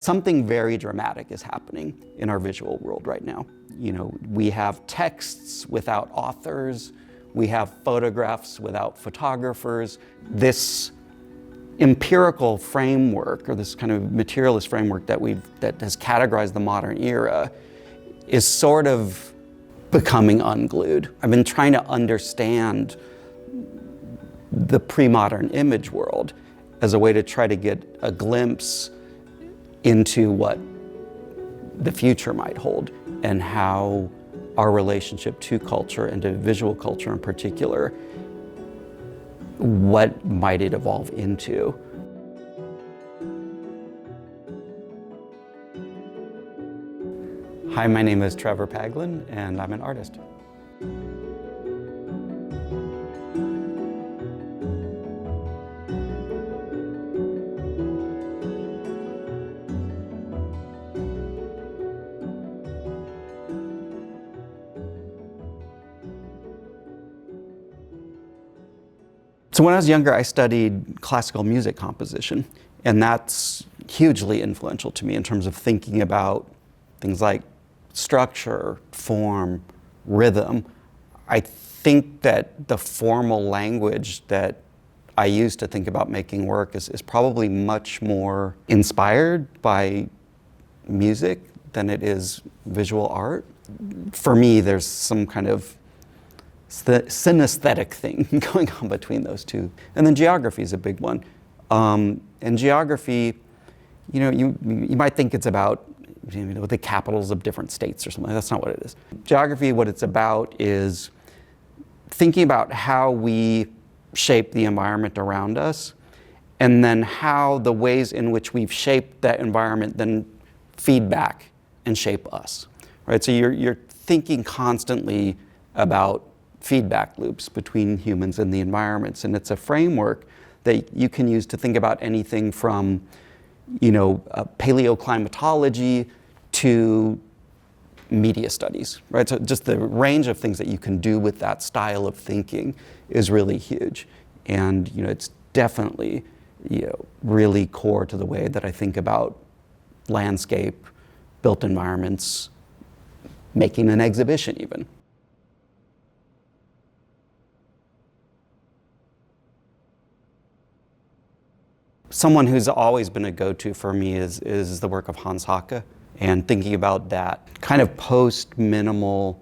Something very dramatic is happening in our visual world right now. We have texts without authors, we have photographs without photographers. This empirical framework, or this kind of materialist framework that has categorized the modern era, is sort of becoming unglued. I've been trying to understand the pre-modern image world as a way to try to get a glimpse into what the future might hold and how our relationship to culture and to visual culture in particular, what might it evolve into? Hi, my name is Trevor Paglen and I'm an artist. So when I was younger, I studied classical music composition, and that's hugely influential to me in terms of thinking about things like structure, form, rhythm. I think that the formal language that I use to think about making work is probably much more inspired by music than it is visual art. For me, there's some kind of synesthetic thing going on between those two. And then geography is a big one. And geography, you might think it's about the capitals of different states or something. That's not what it is. Geography, what it's about is thinking about how we shape the environment around us, and then how the ways in which we've shaped that environment then feed back and shape us, right? So you're thinking constantly about feedback loops between humans and the environments, and it's a framework that you can use to think about anything from, paleoclimatology to media studies, right? So just the range of things that you can do with that style of thinking is really huge, and it's definitely really core to the way that I think about landscape, built environments, making an exhibition even. Someone who's always been a go-to for me is the work of Hans Haacke, and thinking about that kind of post-minimal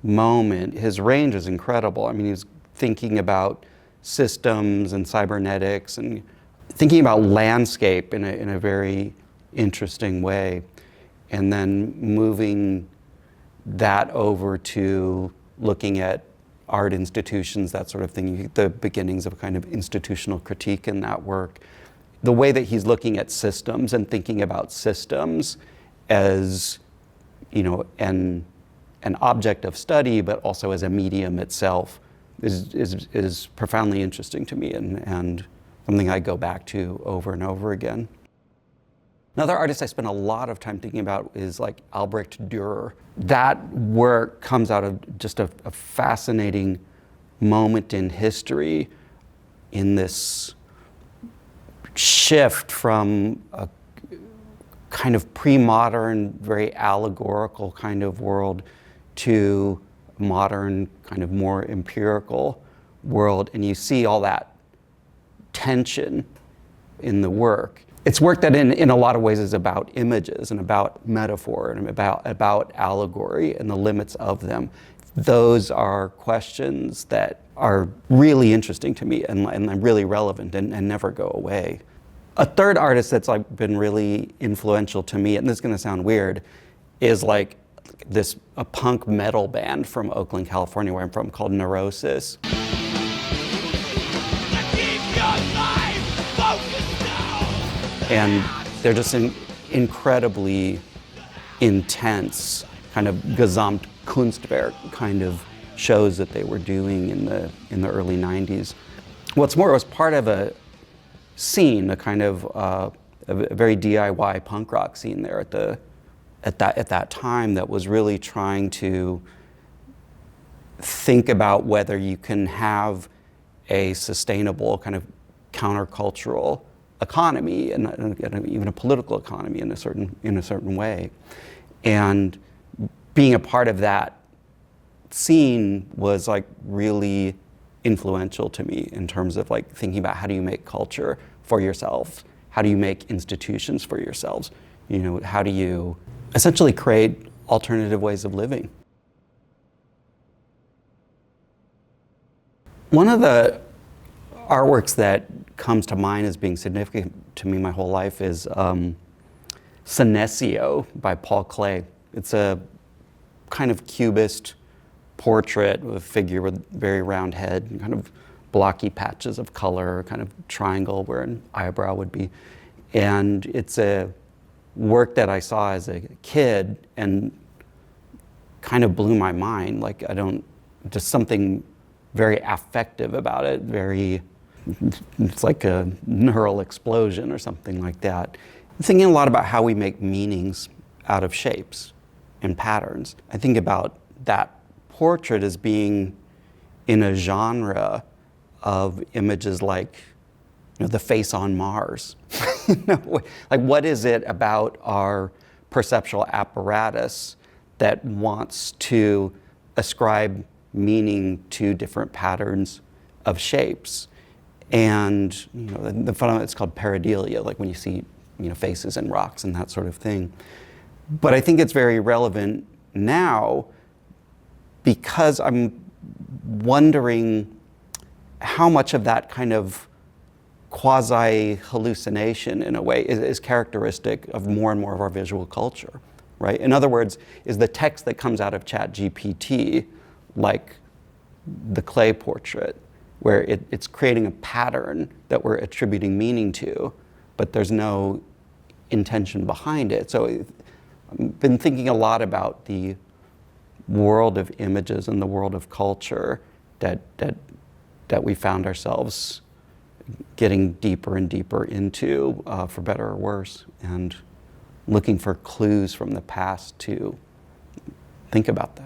moment. His range is incredible. I mean, he's thinking about systems and cybernetics and thinking about landscape in a very interesting way, and then moving that over to looking at art institutions, that sort of thing, the beginnings of a kind of institutional critique in that work. The way that he's looking at systems and thinking about systems as, an object of study, but also as a medium itself is profoundly interesting to me, and something I go back to over and over again. Another artist I spend a lot of time thinking about is like Albrecht Dürer. That work comes out of just a fascinating moment in history, in this shift from a kind of pre-modern, very allegorical kind of world to a modern, kind of more empirical world. And you see all that tension in the work. It's work that in a lot of ways is about images and about metaphor and about allegory and the limits of them. Those are questions that are really interesting to me and really relevant and never go away. A third artist that's been really influential to me, and this is going to sound weird, is a punk metal band from Oakland, California, where I'm from, called Neurosis. And they're just incredibly intense, kind of Gesamtkunstwerk kind of shows that they were doing in the early 90s. What's more, it was part of a scene, a kind of a very DIY punk rock scene there at that time that was really trying to think about whether you can have a sustainable kind of countercultural economy and even a political economy in a certain way. And being a part of that scene was like really influential to me in terms of like thinking about how do you make culture for yourself? How do you make institutions for yourselves? You know, how do you essentially create alternative ways of living? One of the artworks that comes to mind as being significant to me my whole life is Senecio by Paul Klee. It's a kind of cubist portrait of a figure with a very round head and kind of blocky patches of color, kind of triangle where an eyebrow would be. And it's a work that I saw as a kid and kind of blew my mind. Like just something very affective about it, it's like a neural explosion or something like that. I'm thinking a lot about how we make meanings out of shapes and patterns. I think about that portrait as being in a genre of images like, you know, the face on Mars. You know, like what is it about our perceptual apparatus that wants to ascribe meaning to different patterns of shapes? And you know, the phenomenon, it's called pareidolia, like when you see, you know, faces and rocks and that sort of thing. But I think it's very relevant now because I'm wondering how much of that kind of quasi-hallucination, in a way, is characteristic of more and more of our visual culture, right? In other words, is the text that comes out of ChatGPT like the Klee portrait, where it's creating a pattern that we're attributing meaning to, but there's no intention behind it. So I've been thinking a lot about the world of images and the world of culture that we found ourselves getting deeper and deeper into, for better or worse, and looking for clues from the past to think about that.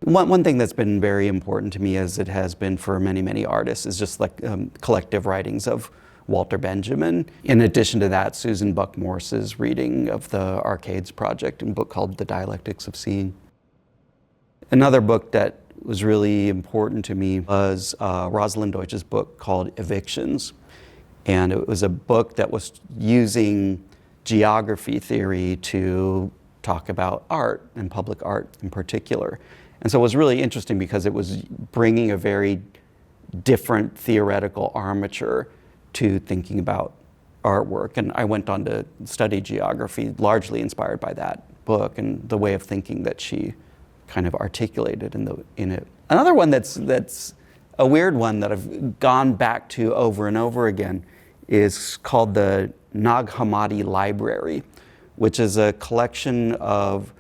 One thing that's been very important to me, as it has been for many, many artists, is just like collective writings of Walter Benjamin. In addition to that, Susan Buck Morse's reading of the Arcades Project, a book called The Dialectics of Seeing. Another book that was really important to me was Rosalind Deutsch's book called Evictions. And it was a book that was using geography theory to talk about art, and public art in particular. And so it was really interesting because it was bringing a very different theoretical armature to thinking about artwork. And I went on to study geography, largely inspired by that book and the way of thinking that she kind of articulated in it. Another one that's a weird one that I've gone back to over and over again is called the Nag Hammadi Library, which is a collection of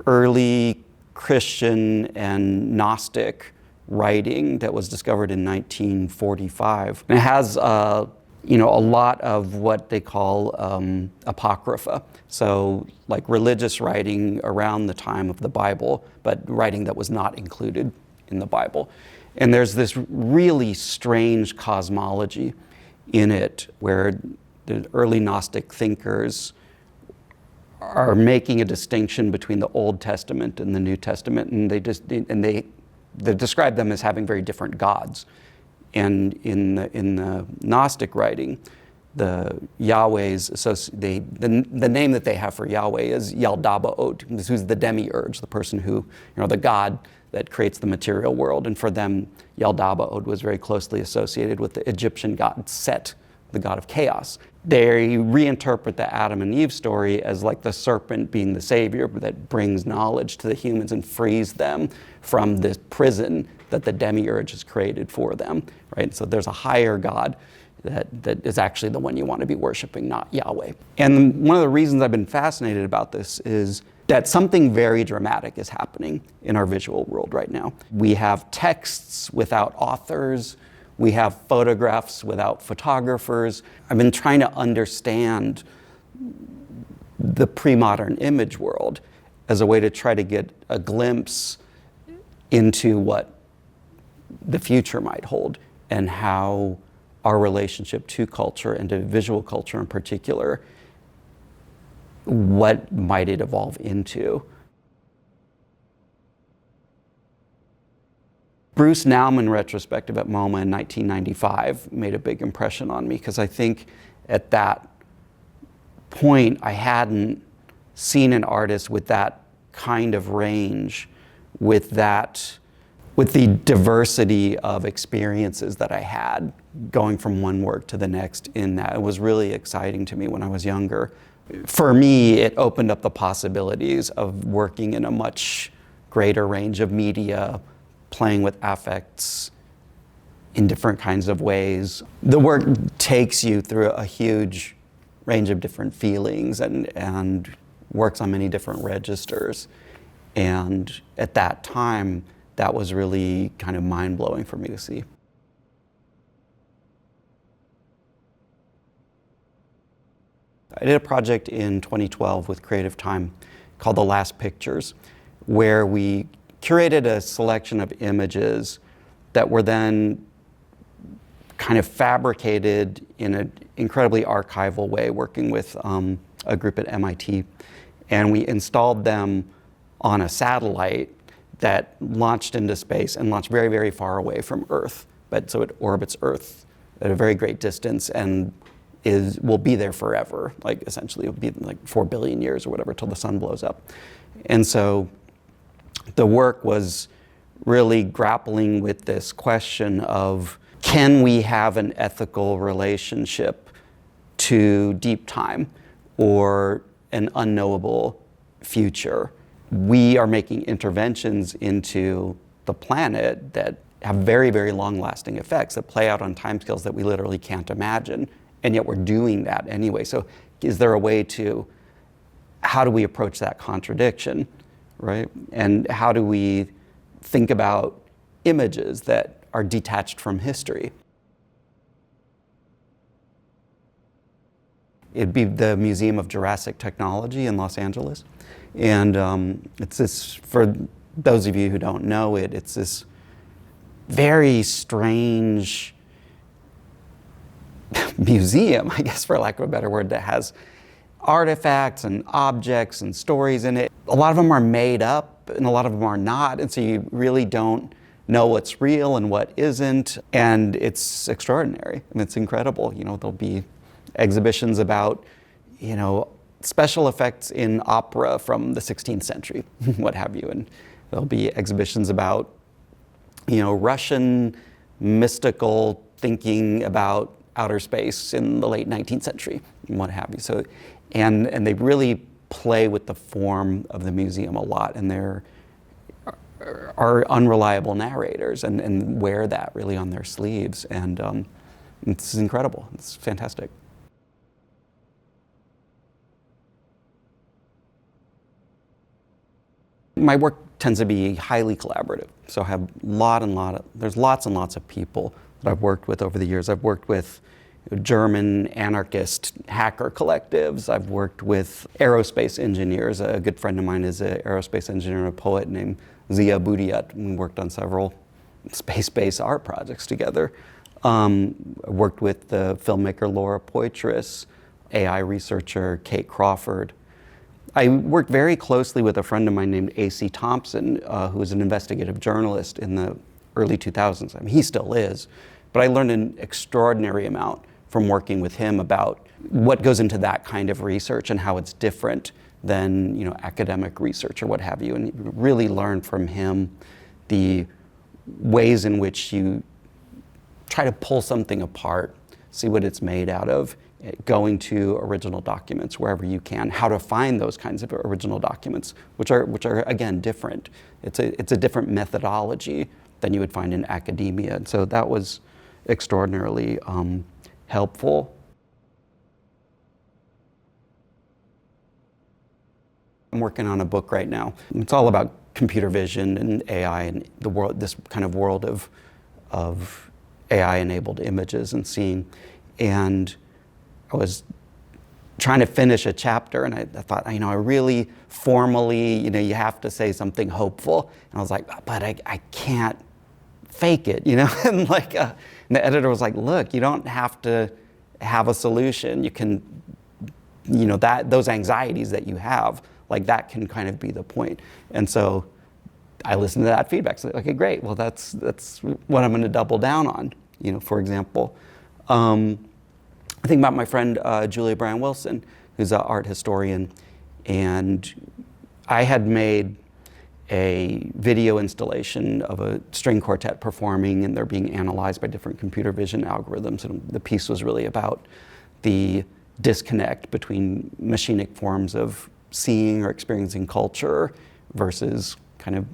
early Christian and Gnostic writing that was discovered in 1945. And it has a lot of what they call apocrypha. So like religious writing around the time of the Bible, but writing that was not included in the Bible. And there's this really strange cosmology in it where the early Gnostic thinkers are making a distinction between the Old Testament and the New Testament, and they describe them as having very different gods. And in the Gnostic writing, the Yahweh's the name that they have for Yahweh is Yaldabaoth, who's the demiurge, the person who, the god that creates the material world. And for them, Yaldabaoth was very closely associated with the Egyptian god Set, the god of chaos. They reinterpret the Adam and Eve story as like the serpent being the savior that brings knowledge to the humans and frees them from this prison that the demiurge has created for them, right? So there's a higher god that is actually the one you want to be worshiping, not Yahweh. And one of the reasons I've been fascinated about this is that something very dramatic is happening in our visual world right now. We have texts without authors. We have photographs without photographers. I've been trying to understand the pre-modern image world as a way to try to get a glimpse into what the future might hold, and how our relationship to culture and to visual culture in particular, what might it evolve into? Bruce Nauman retrospective at MoMA in 1995 made a big impression on me, because I think at that point I hadn't seen an artist with that kind of range, with the diversity of experiences that I had going from one work to the next in that. It was really exciting to me when I was younger. For me, it opened up the possibilities of working in a much greater range of media, playing with affects in different kinds of ways. The work takes you through a huge range of different feelings and works on many different registers. And at that time, that was really kind of mind-blowing for me to see. I did a project in 2012 with Creative Time called The Last Pictures, where we curated a selection of images that were then kind of fabricated in an incredibly archival way, working with a group at MIT. And we installed them on a satellite that launched into space and launched very, very far away from Earth. But so it orbits Earth at a very great distance and will be there forever. Like essentially it'll be like 4 billion years or whatever till the sun blows up. And so the work was really grappling with this question of, can we have an ethical relationship to deep time or an unknowable future? We are making interventions into the planet that have very, very long-lasting effects that play out on timescales that we literally can't imagine, and yet we're doing that anyway. So is there a way to, how do we approach that contradiction, right? And how do we think about images that are detached from history? It'd be the Museum of Jurassic Technology in Los Angeles. And it's this, for those of you who don't know it, it's this very strange museum, I guess for lack of a better word, that has artifacts and objects and stories in it. A lot of them are made up and a lot of them are not, and so you really don't know what's real and what isn't, and it's extraordinary and it's incredible. You know, there'll be exhibitions about, you know, special effects in opera from the 16th century, what have you, and there'll be exhibitions about, you know, Russian mystical thinking about outer space in the late 19th century, and what have you. So, and they really play with the form of the museum a lot, and they're are unreliable narrators and wear that really on their sleeves, and it's incredible. It's fantastic. My work tends to be highly collaborative, so I have there's lots and lots of people that I've worked with over the years. I've worked with German anarchist hacker collectives. I've worked with aerospace engineers. A good friend of mine is an aerospace engineer and a poet named Zia Budiat. We worked on several space-based art projects together. I worked with the filmmaker Laura Poitras, AI researcher Kate Crawford. I worked very closely with a friend of mine named A.C. Thompson, who was an investigative journalist in the early 2000s. I mean, he still is, but I learned an extraordinary amount from working with him about what goes into that kind of research and how it's different than, you know, academic research or what have you, and really learned from him the ways in which you try to pull something apart, see what it's made out of, going to original documents wherever you can, how to find those kinds of original documents, which are again different. It's a different methodology than you would find in academia, and so that was extraordinarily helpful. I'm working on a book right now. It's all about computer vision and AI and the world, this kind of world of AI-enabled images and seeing, and I was trying to finish a chapter, and I thought, you know, I really formally, you know, you have to say something hopeful. And I was like, but I can't fake it, you know? And like, and the editor was like, look, you don't have to have a solution. You can, you know, those anxieties that you have, like that can kind of be the point. And so I listened to that feedback. So, okay, great. Well, that's what I'm going to double down on. You know, for example, I think about my friend Julia Bryan Wilson, who's an art historian, and I had made a video installation of a string quartet performing, and they're being analyzed by different computer vision algorithms. And the piece was really about the disconnect between machinic forms of seeing or experiencing culture versus kind of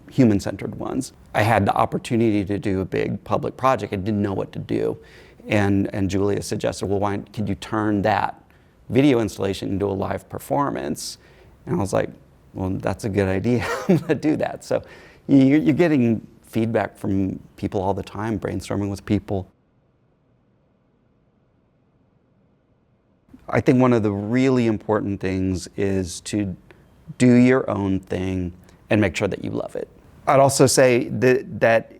human-centered ones. I had the opportunity to do a big public project. I didn't know what to do. And Julia suggested, well, why could you turn that video installation into a live performance? And I was like, well, that's a good idea. I'm going to do that. So you're getting feedback from people all the time, brainstorming with people. I think one of the really important things is to do your own thing and make sure that you love it. I'd also say that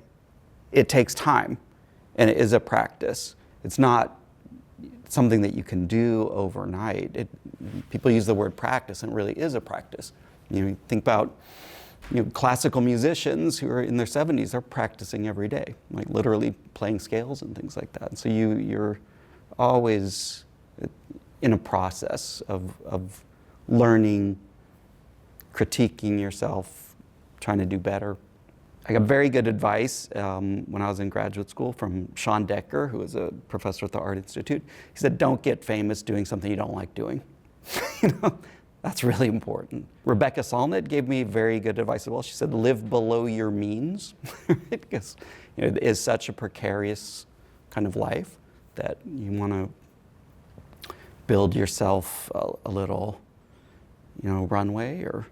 it takes time, and it is a practice. It's not something that you can do overnight. People use the word practice, and it really is a practice. You know, think about classical musicians who are in their 70s, they're practicing every day, like literally playing scales and things like that. So you're always in a process of learning, critiquing yourself, trying to do better. I got very good advice when I was in graduate school from Sean Decker, who was a professor at the Art Institute. He said, don't get famous doing something you don't like doing. You know, that's really important. Rebecca Solnit gave me very good advice as well. She said, live below your means, because it is such a precarious kind of life that you want to build yourself a little, runway or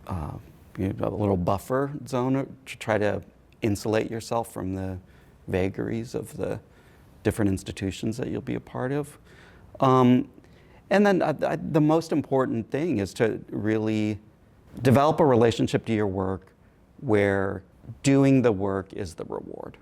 a little buffer zone to try to insulate yourself from the vagaries of the different institutions that you'll be a part of. And then the most important thing is to really develop a relationship to your work where doing the work is the reward.